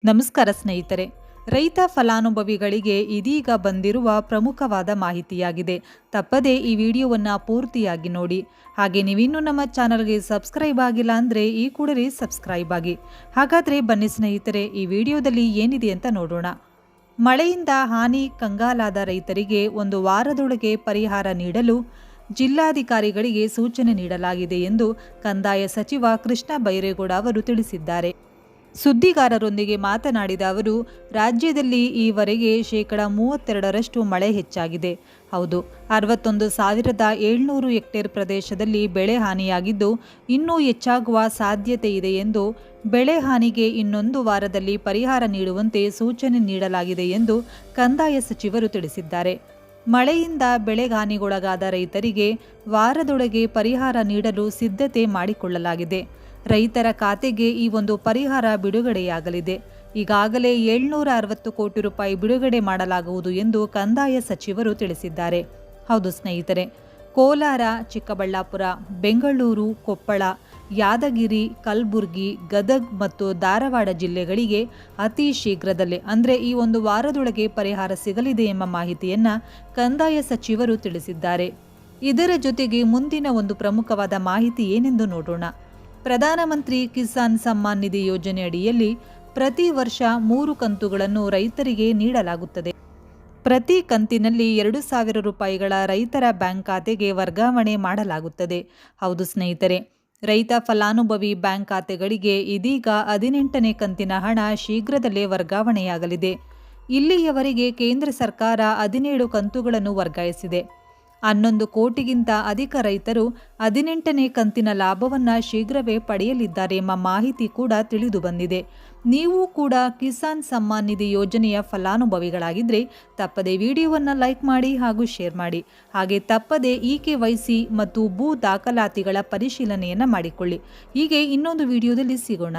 ನಮಸ್ಕಾರ ಸ್ನೇಹಿತರೆ. ರೈತ ಫಲಾನುಭವಿಗಳಿಗೆ ಇದೀಗ ಬಂದಿರುವ ಪ್ರಮುಖವಾದ ಮಾಹಿತಿಯಾಗಿದೆ. ತಪ್ಪದೇ ಈ ವಿಡಿಯೋವನ್ನು ಪೂರ್ತಿಯಾಗಿ ನೋಡಿ. ಹಾಗೆ ನೀವಿನ್ನೂ ನಮ್ಮ ಚಾನಲ್ಗೆ ಸಬ್ಸ್ಕ್ರೈಬ್ ಆಗಿಲ್ಲ ಅಂದರೆ ಈ ಕೂಡಲೇ ಸಬ್ಸ್ಕ್ರೈಬ್ ಆಗಿ. ಹಾಗಾದರೆ ಬನ್ನಿ ಸ್ನೇಹಿತರೆ, ಈ ವಿಡಿಯೋದಲ್ಲಿ ಏನಿದೆ ಅಂತ ನೋಡೋಣ. ಮಳೆಯಿಂದ ಹಾನಿ ಕಂಗಾಲಾದ ರೈತರಿಗೆ ಒಂದು ವಾರದೊಳಗೆ ಪರಿಹಾರ ನೀಡಲು ಜಿಲ್ಲಾಧಿಕಾರಿಗಳಿಗೆ ಸೂಚನೆ ನೀಡಲಾಗಿದೆ ಎಂದು ಕಂದಾಯ ಸಚಿವ ಕೃಷ್ಣ ಬೈರೇಗೌಡ ಅವರು ತಿಳಿಸಿದ್ದಾರೆ. ಸುದ್ದಿಗಾರರೊಂದಿಗೆ ಮಾತನಾಡಿದ ಅವರು, ರಾಜ್ಯದಲ್ಲಿ ಈವರೆಗೆ 32% ಮಳೆ ಹೆಚ್ಚಾಗಿದೆ. ಹೌದು, 61,700 ಹೆಕ್ಟೇರ್ ಪ್ರದೇಶದಲ್ಲಿ ಬೆಳೆ ಹಾನಿಯಾಗಿದ್ದು ಇನ್ನೂ ಹೆಚ್ಚಾಗುವ ಸಾಧ್ಯತೆ ಇದೆ ಎಂದು, ಬೆಳೆ ಹಾನಿಗೆ ಇನ್ನೊಂದು ವಾರದಲ್ಲಿ ಪರಿಹಾರ ನೀಡುವಂತೆ ಸೂಚನೆ ನೀಡಲಾಗಿದೆ ಎಂದು ಕಂದಾಯ ಸಚಿವರು ತಿಳಿಸಿದ್ದಾರೆ. ಮಳೆಯಿಂದ ಬೆಳೆಹಾನಿಗೊಳಗಾದ ರೈತರಿಗೆ ವಾರದೊಳಗೆ ಪರಿಹಾರ ನೀಡಲು ಸಿದ್ಧತೆ ಮಾಡಿಕೊಳ್ಳಲಾಗಿದೆ. ರೈತರ ಖಾತೆಗೆ ಈ ಒಂದು ಪರಿಹಾರ ಬಿಡುಗಡೆಯಾಗಲಿದೆ. ಈಗಾಗಲೇ 760 ಕೋಟಿ ರೂಪಾಯಿ ಬಿಡುಗಡೆ ಮಾಡಲಾಗುವುದು ಎಂದು ಕಂದಾಯ ಸಚಿವರು ತಿಳಿಸಿದ್ದಾರೆ. ಹೌದು ಸ್ನೇಹಿತರೆ, ಕೋಲಾರ, ಚಿಕ್ಕಬಳ್ಳಾಪುರ, ಬೆಂಗಳೂರು, ಕೊಪ್ಪಳ, ಯಾದಗಿರಿ, ಕಲಬುರಗಿ, ಗದಗ್ ಮತ್ತು ಧಾರವಾಡ ಜಿಲ್ಲೆಗಳಿಗೆ ಅತಿ ಶೀಘ್ರದಲ್ಲೇ ಅಂದರೆ ಈ ಒಂದು ವಾರದೊಳಗೆ ಪರಿಹಾರ ಸಿಗಲಿದೆ ಎಂಬ ಮಾಹಿತಿಯನ್ನು ಕಂದಾಯ ಸಚಿವರು ತಿಳಿಸಿದ್ದಾರೆ. ಇದರ ಜೊತೆಗೆ ಮುಂದಿನ ಒಂದು ಪ್ರಮುಖವಾದ ಮಾಹಿತಿ ಏನೆಂದು ನೋಡೋಣ. ಪ್ರಧಾನಮಂತ್ರಿ ಕಿಸಾನ್ ಸಮ್ಮಾನ್ ನಿಧಿ ಯೋಜನೆ ಅಡಿಯಲ್ಲಿ ಪ್ರತಿ ವರ್ಷ 3 ಕಂತುಗಳನ್ನು ರೈತರಿಗೆ ನೀಡಲಾಗುತ್ತದೆ. ಪ್ರತಿ ಕಂತಿನಲ್ಲಿ 2,000 ರೂಪಾಯಿಗಳ ರೈತರ ಬ್ಯಾಂಕ್ ಖಾತೆಗೆ ವರ್ಗಾವಣೆ ಮಾಡಲಾಗುತ್ತದೆ. ಹೌದು ಸ್ನೇಹಿತರೆ, ರೈತ ಫಲಾನುಭವಿ ಬ್ಯಾಂಕ್ ಖಾತೆಗಳಿಗೆ ಇದೀಗ 18ನೇ ಕಂತಿನ ಹಣ ಶೀಘ್ರದಲ್ಲೇ ವರ್ಗಾವಣೆಯಾಗಲಿದೆ. ಇಲ್ಲಿಯವರೆಗೆ ಕೇಂದ್ರ ಸರ್ಕಾರ 17 ಕಂತುಗಳನ್ನು ವರ್ಗಾಯಿಸಿದೆ. 11 ಕೋಟಿಗಿಂತ ಅಧಿಕ ರೈತರು 18ನೇ ಕಂತಿನ ಲಾಭವನ್ನು ಶೀಘ್ರವೇ ಪಡೆಯಲಿದ್ದಾರೆ ಎಂಬ ಮಾಹಿತಿ ಕೂಡ ತಿಳಿದು ಬಂದಿದೆ. ನೀವು ಕೂಡ ಕಿಸಾನ್ ಸಮ್ಮಾನ್ ನಿಧಿ ಯೋಜನೆಯ ಫಲಾನುಭವಿಗಳಾಗಿದ್ದರೆ ತಪ್ಪದೇ ವಿಡಿಯೋವನ್ನು ಲೈಕ್ ಮಾಡಿ ಹಾಗೂ ಶೇರ್ ಮಾಡಿ. ಹಾಗೆ ತಪ್ಪದೇ EKYC ಮತ್ತು ಭೂ ದಾಖಲಾತಿಗಳ ಪರಿಶೀಲನೆಯನ್ನು ಮಾಡಿಕೊಳ್ಳಿ. ಹೀಗೆ ಇನ್ನೊಂದು ವಿಡಿಯೋದಲ್ಲಿ ಸಿಗೋಣ.